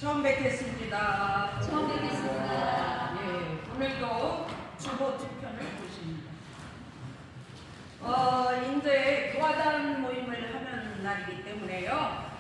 처음 뵙겠습니다. 처음 뵙겠습니다. 예, 오늘도 주보 투편을 보십니다. 이제 교화단 모임을 하는 날이기 때문에요.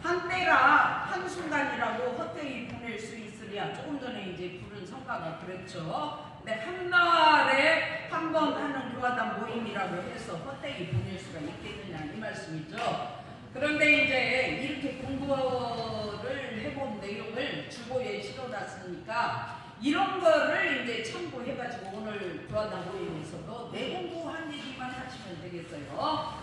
한때가 한순간이라고 헛되이 보낼 수 있으랴. 조금 전에 이제 부른 성가가 그랬죠. 근데 한 달에 한 번 하는 교화단 모임이라고 해서 헛되이 보낼 수가 있겠느냐 이 말씀이죠. 그런데 이제 이렇게 공부를 해본 내용을 주보에 실어놨으니까 이런 거를 이제 참고해가지고 오늘 교화단 모임에서도 내공부한 얘기만 하시면 되겠어요.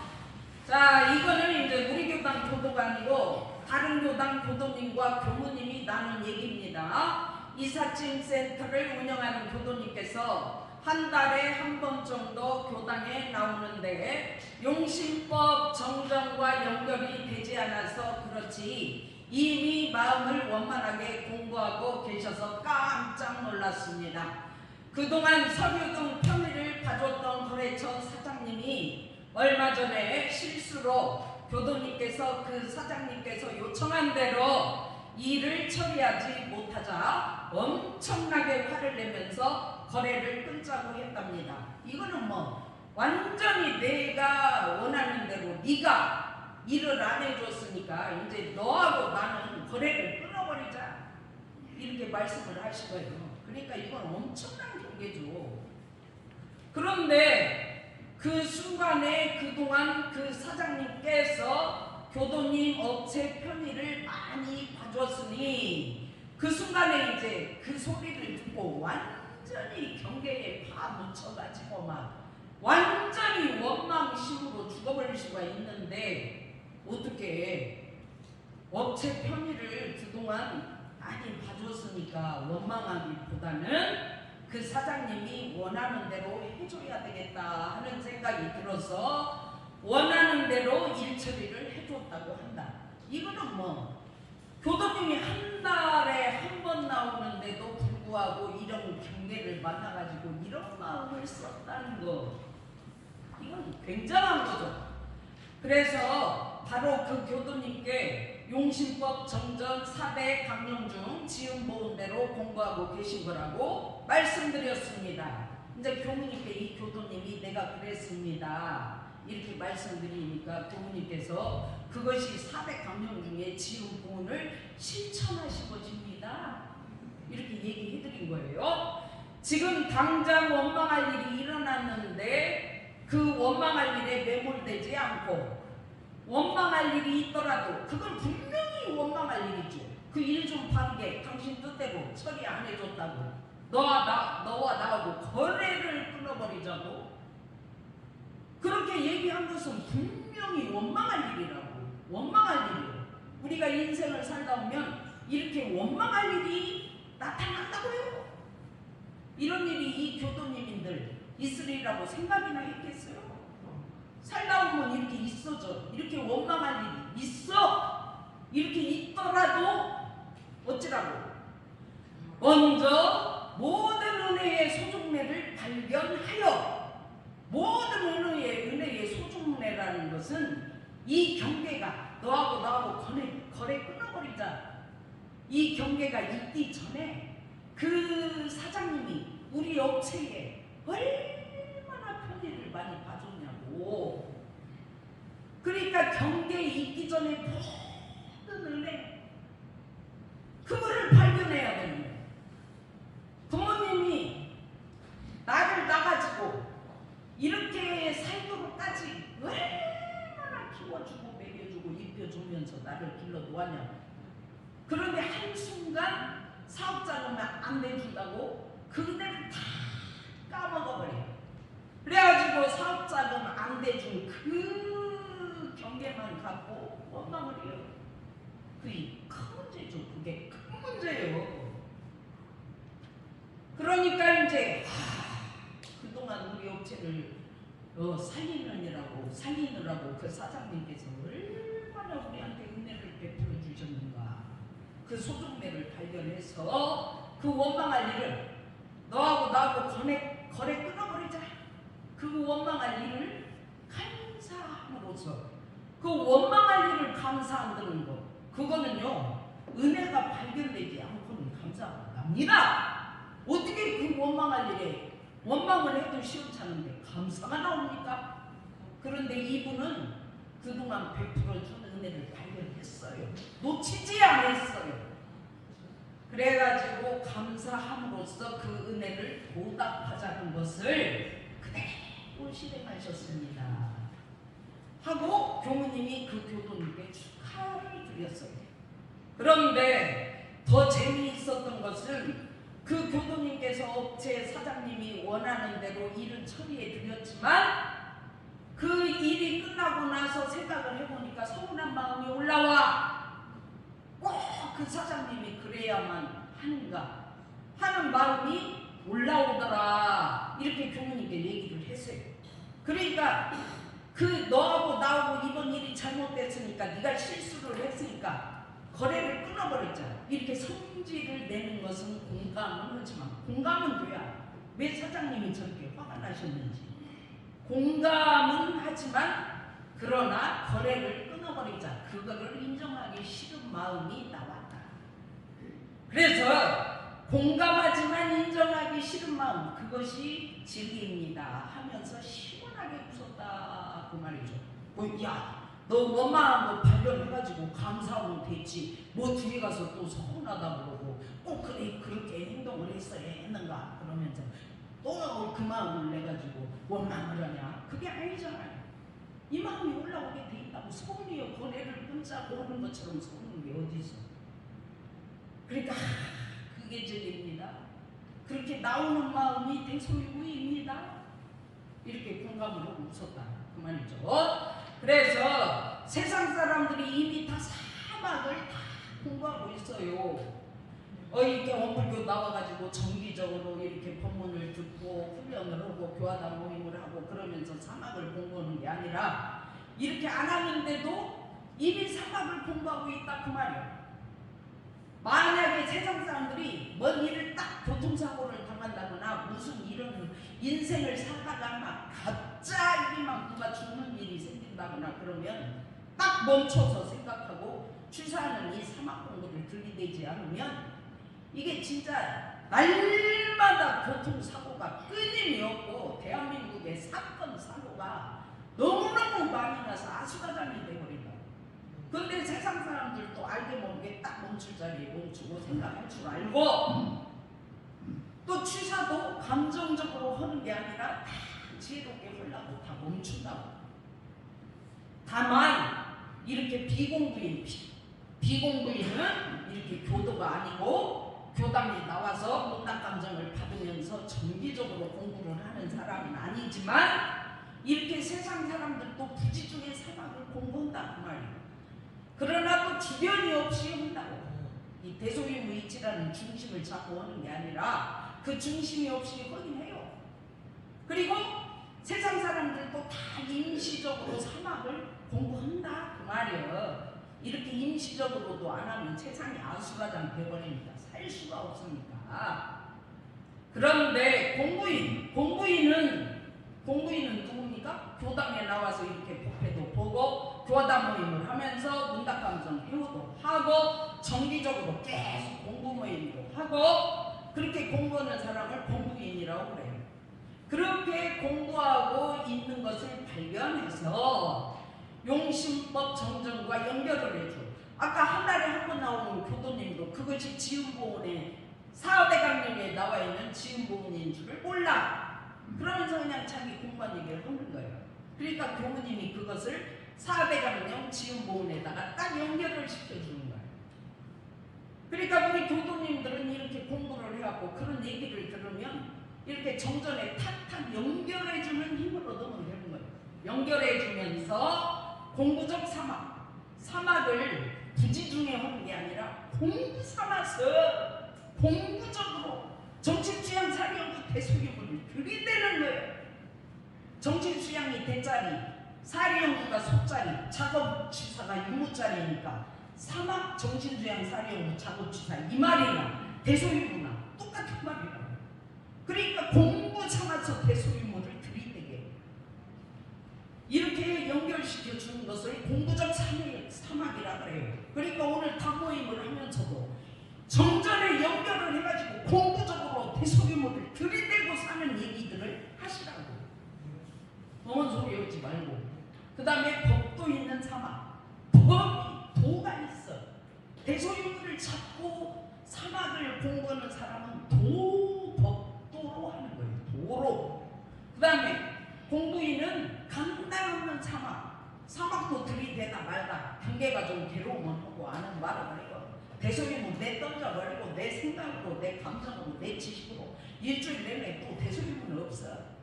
자, 이거는 이제 우리 교당 교도가 아니고 다른 교당 교도님과 교무님이 나눈 얘기입니다. 이삿짐 센터를 운영하는 교도님께서 한 달에 한 번 정도 교당에 나오는데 용신법 정정과 연결이 되지 않아서 그렇지 이미 마음을 원만하게 공부하고 계셔서 깜짝 놀랐습니다. 그동안 서류 등 편의를 봐줬던 거래처 사장님이 얼마 전에 실수로 교도님께서 그 사장님께서 요청한 대로 일을 처리하지 못하자 엄청나게 화를 내면서 거래를 끊자고 했답니다. 이거는 뭐 완전히 내가 원하는 대로 네가 일을 안 해줬으니까 이제 너하고 나는 거래를 끊어버리자 이렇게 말씀을 하신 거예요. 그러니까 이건 엄청난 경계죠. 그런데 그 순간에 그동안 그 사장님께서 교도님 업체 편의를 많이 봐줬으니 그 순간에 이제 그 소리를 듣고 완전히 경계에 파묻혀가지고 막 완전히 원망심으로 죽어버릴 수가 있는데 어떻게 업체 편의를 그동안 많이 봐줬으니까 원망하기보다는 그 사장님이 원하는 대로 해줘야 되겠다 하는 생각이 들어서 원하는 대로 일 처리를 해줬다고 한다. 이거는 뭐 교도님이 한 달에 한 번 나오는데도 불구하고 이런 경계를 만나가지고 이런 마음을 썼다는 거 이건 굉장한 거죠. 그래서 바로 그 교도님께 용신법 정전 4대 강령 중 지은 보은대로 공부하고 계신 거라고 말씀드렸습니다. 이제 교무님께 이 교도님이 내가 그랬습니다 이렇게 말씀드리니까 교무님께서 그것이 4대 강령 중에 지은 보은을 실천하신 것입니다 이렇게 얘기해드린 거예요. 지금 당장 원망할 일이 일어났는데 그 원망할 일에 매몰되지 않고 원망할 일이 있더라도 그건 분명히 원망할 일이죠. 그 일 좀 바르게 당신 뜻대로 처리 안 해줬다고 너와 나하고 거래를 끊어버리자고 그렇게 얘기한 것은 분명히 원망할 일이라고. 원망할 일이에요. 우리가 인생을 살다 보면 이렇게 원망할 일이 나타난다고요. 이런 일이 이 교도님인들 있으리라고 생각이나 했겠어요? 살다 보면 이렇게 있어져. 이렇게 원망할 일이 있어. 이렇게 있더라도 어찌라고? 먼저 모든 은혜의 소중매를 발견하여 모든 은혜의 소중매라는 것은 이 경계가 너하고 나하고 거래 끊어버리자 이 경계가 있기 전에 그 사장님이 우리 업체에 얼마나 편의를 많이 봐줬냐고. 그러니까 경계에 있기 전에 모든 은혜 그거를 발견해야 됩니다. 부모님이 나를 낳아가지고 이렇게 살도록까지 얼마나 키워주고 먹여주고 입혀주면서 나를 길러 놓았냐고. 그런데 한순간 사업자금을 안 내준다고 그대를 다 까먹어버려. 그래가지고 사업자금 안 내준 그 경계만 갖고 원망을 해요. 그게 큰 문제죠. 그게 큰 문제예요. 그러니까 이제 그동안 우리 업체를 살리느라고 그 사장님께서 얼마나 우리한테 은혜를 베풀어 주셨는가. 그 소중매를 발견해서 그 원망할 일을 너하고 나하고 거래 끊어버리자. 그 원망할 일을 감사함으로써 그 원망할 일을 감사한다는 거 그거는 그러면요 은혜가 발견되지 않고는 감사가 납니다. 어떻게 그 원망할 일에 원망을 해도 시원찮은데 감사가 나옵니까? 그런데 이분은 그동안 베풀어준 은혜를 발견했어요. 놓치지 않았어요. 그래가지고 감사함으로써 그 은혜를 보답하자는 것을 그대로 실행하셨습니다. 하고 교무님이 그 교도님께 축하를 드렸어요. 그런데 더 재미있었던 것은 그 교도님께서 업체 사장님이 원하는 대로 일은 처리해 드렸지만 그 일이 끝나고 나서 생각을 해보니까 서운한 마음이 올라와. 꼭 그 사장님이 그래야만 하는가 하는 마음이 올라오더라. 이렇게 교무님께 얘기를 했어요. 그러니까 그 너하고 나하고 이번 일이 잘못됐으니까 네가 실수를 했으니까 거래를 끊어버렸잖아. 이렇게 성질을 내는 것은 공감은 하지만 공감은 돼야 왜 사장님이 저렇게 화가 나셨는지 공감은 하지만 그러나 거래를 끊어버리자. 그거를 인정하기 싫은 마음이 나왔다. 그래서 공감하지만 인정하기 싫은 마음 그것이 진리입니다 하면서 시원하게 웃었다 그 말이죠. 야 너 원망한 거 발견해가지고 감사하면 됐지 뭐 뒤에 가서 또 서운하다 그러고 꼭 그래 그렇게 행동을 했어야 했는가 그러면서 또 그 마음을 내가지고 원망을 하냐. 그게 아니잖아요. 이 마음이 올라오게 돼 있다고. 서운해요. 거래를 끊자고 하는 것처럼 서운한 게 어디 있어. 그러니까 그게 진리입니다. 그렇게 나오는 마음이 대소유구입니다. 이렇게 공감을 하고 웃었다 그 말이죠. 그래서 세상 사람들이 이미 다 사막을 다 공부하고 있어요. 이렇게 원불교 나와가지고 정기적으로 이렇게 법문을 듣고 훈련을 하고 교화당 모임을 하고 그러면서 사막을 공부하는 게 아니라 이렇게 안 하는데도 이미 사막을 공부하고 있다 그 말이에요. 만약에 세상 사람들이 뭔 일을 딱 교통사고를 당한다거나 무슨 이런 인생을 살다가 막 갑자기 막 누가 죽는 일이 생긴다거나 그러면 딱 멈춰서 생각하고 취사하는 이 사막 공부를 들이대지 않으면 이게 진짜 날마다 교통사고가 끊임이 없고 대한민국의 사건 사고가 너무너무 많이 나서 아수라장이 돼버린다. 그런데 세상 사람들도 알게 모르게 딱 멈출 자리에 멈추고 생각할 줄 알고 또 취사도 감정적으로 하는 게 아니라 다 지혜롭게 하려고 다 멈춘다고. 다만 이렇게 비공부인은 이렇게 교도가 아니고 교당에 나와서 문학감정을 받으면서 정기적으로 공부를 하는 사람은 아니지만 이렇게 세상 사람들도 부지 중에 사막을 공부한다 그 말이에요. 그러나 또 주변이 없이 한다고. 이 대소유무이치라는 중심을 잡고 하는 게 아니라 그 중심이 없이 하긴 해요. 그리고 세상 사람들도 다 임시적으로 사막을 공부한다 그 말이에요. 이렇게 임시적으로도 안 하면 세상이 아수라장 되어버립니다. 살 수가 없으니까. 그런데 공부인은 누굽니까? 교당에 나와서 이렇게 법회도 보고 교화당 모임을 하면서 문답감정 회의도 하고 정기적으로 계속 공부 모임도 하고 그렇게 공부하는 사람을 공부인이라고 그래요. 그렇게 공부하고 있는 것을 발견해서 용심법 정정과 연결을 해줘. 아까 한 달에 한 번 나오는 교도님도 그것이 지음보훈의 4대 강령에 나와 있는 지음보훈인 줄을 몰라. 그러면서 그냥 자기 공부한 얘기를 하는 거예요. 그러니까 교무님이 그것을 4대 강령 지음보훈에다가 딱 연결을 시켜주는 거예요. 그러니까 우리 교도님들은 이렇게 공부를 해갖고 그런 얘기를 들으면 이렇게 정전에 탁탁 연결해주는 힘을 얻으면 되는 거예요. 연결해주면서 공부적 사막을 부지 중에 하는 게 아니라 공부 삼아서 공부적으로 정치취향 사리연구 대소유문을 들이대는 거예요. 정치취향이 대자리, 사리연구가 소자리, 작업취사가 유무자리니까 사막 정신주양 사리연구 작업취사 이 말이나 대소유문이나 똑같은 말이라고. 그러니까 공부 삼아서 대소유문을 들이대게 이렇게 연결시켜 주는 것을 공부적 사막이라 그래요. 그러니까 오늘 탁 모임 오지 말고, 그 다음에 법도 있는 사막. 법이 도가 있어. 대소유물을 찾고 사막을 공부하는 사람은 법도로 하는 거예요. 도로. 그 다음에 공부인은 강단 없는 사막도 들이대다 말다. 경계가 좀 괴로우면 하고 아는 말을 하고, 대소유물 내 던져버리고 내 생각으로 내 감정으로 내 지식으로 일주일 내내 또 대소유물은 없어.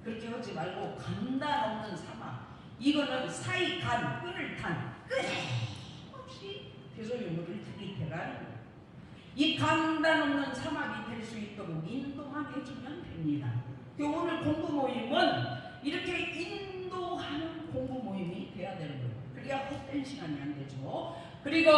그렇게 하지 말고 강단 없는 사막. 이거는 사이간 끈을 탄 끊임없이 대소유물을 들이대라는 거예요. 이 강단 없는 사막이 될 수 있도록 인도만 해주면 됩니다. 오늘 공부 모임은 이렇게 인도하는 공부 모임이 돼야 되는 거예요. 그래야 헛된 시간이 안 되죠. 그리고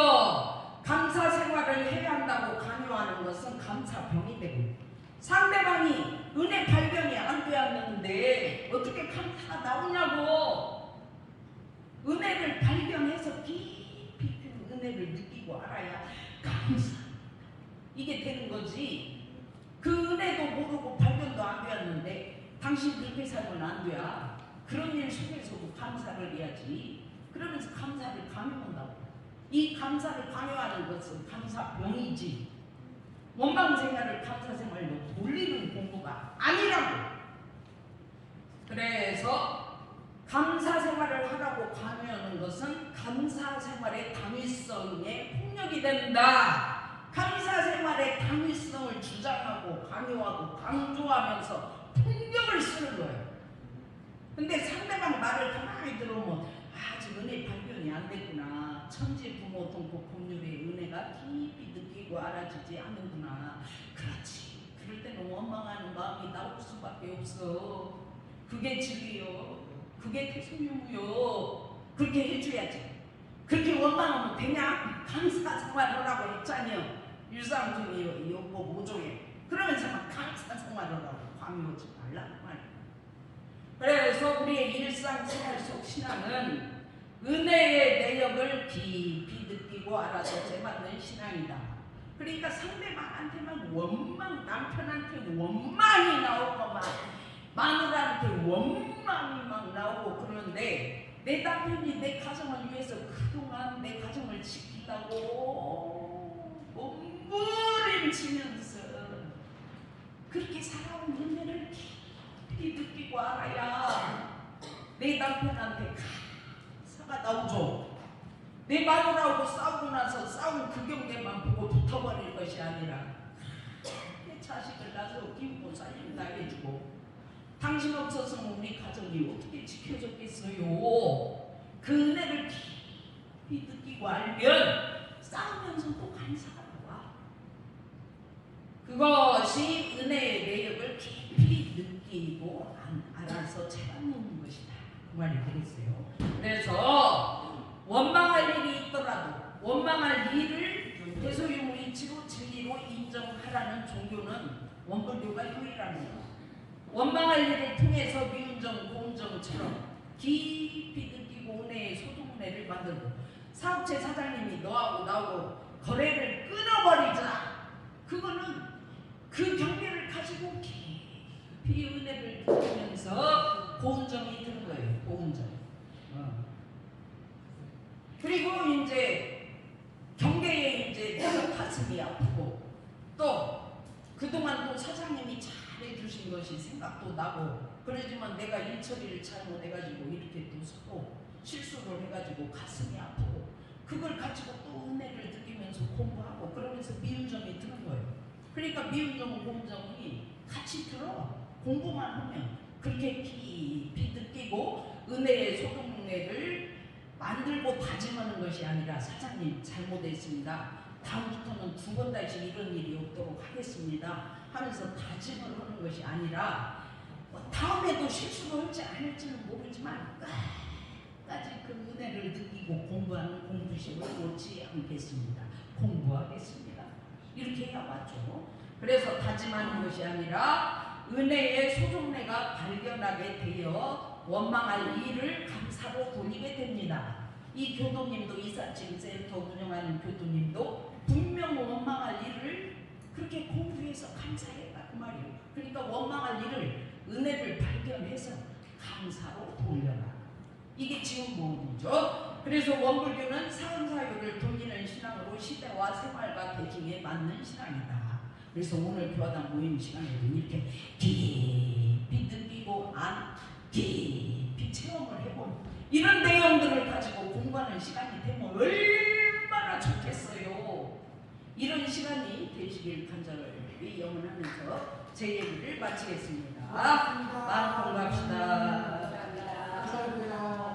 감사 생활을 해야 한다고 강요하는 것은 감사병이 되고, 상대방이 은혜 발견이 안 되었는데 어떻게 감사가 나오냐고. 은혜를 발견해서 깊이 그 은혜를 느끼고 알아야 감사, 이게 되는 거지. 그 은혜도 모르고 발견도 안 되었는데 당신 그렇게 살면 안 돼. 그런 일 속에서도 감사를 해야지. 그러면서 감사를 강요한다고. 이 감사를 강요하는 것은 감사병이지, 원망생활을 감사생활로 돌리는 공부가 아니라고. 그래서 감사생활을 하라고 강요하는 것은 감사생활의 당위성에 폭력이 된다. 감사생활의 당위성을 주장하고 강요하고 강조하면서 폭력을 쓰는 거예요. 근데 상대방 말을 가만히 들어보면 아직 은혜 발견이 안 됐구나. 천지 부모 동포 법률의 은혜가 깊이 느끼고 알아지지 않는구나. 그렇지. 그럴 때는 원망하는 마음이 나올 수밖에 없어. 그게 진리요. 그게 태소유무요. 그렇게 해줘야지. 그렇게 원망하면 되냐? 감사생활하라고 했잖아요. 유상중이 요법 5조에. 그러면서 막 감사생활하라고 강요하지 말라고 말이야. 그래서 우리의 일상생활 속 신앙은 은혜의 내역을 깊이 느끼고 알아서 제맞는 신앙이다. 그러니까 상대방한테만 원망, 남편한테 원망이 나오고 막 마누라한테 원망이 막 나오고 그러는데, 내 남편이 내 가정을 위해서 그동안 내 가정을 지키려고 몸부림치면서 그렇게 살아온 은혜를 깊이 느끼고 알아야 내 남편한테 감사가 나오죠. 내 마누라하고 싸우고 나서 싸운 그 경계만 보고 붙어버릴 것이 아니라 내 자식을 낳아서 키우고 살린다 해주고, 당신 없었으면 우리 가정이 어떻게 지켜졌겠어요. 그 은혜를 깊이 느끼고 알면 싸우면서도 감사가 나와. 그것이 은혜의 내역을 깊이 느끼고 알아서 채워놓는 것이다. 그 말이 되겠어요. 그래서 원망할 일이 있더라도 원망할 일을 대소유무 이치로 진리로 인정하라는 종교는 원불교가 유일합니다. 원망할 일을 통해서 미운정, 고운정처럼 깊이 느끼고 은혜의 소중은혜를 만들고, 사업체 사장님이 너하고 나하고 거래를 끊어버리자. 그거는 그 경계를 가지고 깊이 은혜를 느끼면서 고운정이 드는 거예요. 고운정. 그리고 이제 경계에 이제 내가 가슴이 아프고, 또 그동안 또 사장님이 잘해주신 것이 생각도 나고, 그러지만 내가 일 처리를 잘못해가지고 이렇게 또 서고 실수를 해가지고 가슴이 아프고, 그걸 가지고 또 은혜를 느끼면서 공부하고 그러면서 미운 점이 드는 거예요. 그러니까 미운 점과 고운정이 같이 들어. 공부만 하면 그렇게 깊이 느끼고 은혜의 소중은혜를 만들고 다짐하는 것이 아니라, 사장님 잘못했습니다, 다음부터는 두 번 다시 이런 일이 없도록 하겠습니다 하면서 다짐을 하는 것이 아니라, 다음에도 실수를 할지 안 할지는 모르지만 끝까지 그 은혜를 느끼고 공부하는 공부심을 놓지 않겠습니다. 공부하겠습니다. 이렇게 해야 맞죠. 그래서 다짐하는 것이 아니라 은혜의 소중내가 발견하게 되어 원망할 일을 감사로 돌리게 됩니다. 이 교도님도, 이삿짐 센터 운영하는 교도님도 분명 원망할 일을 그렇게 공부해서 감사해라 그 말이에요. 그러니까 원망할 일을 은혜를 발견해서 감사로 돌려라. 이게 지금 모험이죠. 그래서 원불교는 사은사유를 돌리는 신앙으로 시대와 생활과 대중에 맞는 신앙이다. 그래서 오늘 교화당 모임 시간에는 이렇게 깊이 느끼고 깊이 체험을 해본 이런 내용들을 가지고 공부하는 시간이 되면 얼마나 좋겠어요. 이런 시간이 되시길 간절히 염원하면서 제 얘기를 마치겠습니다. 마음 건강합시다. 감사합니다.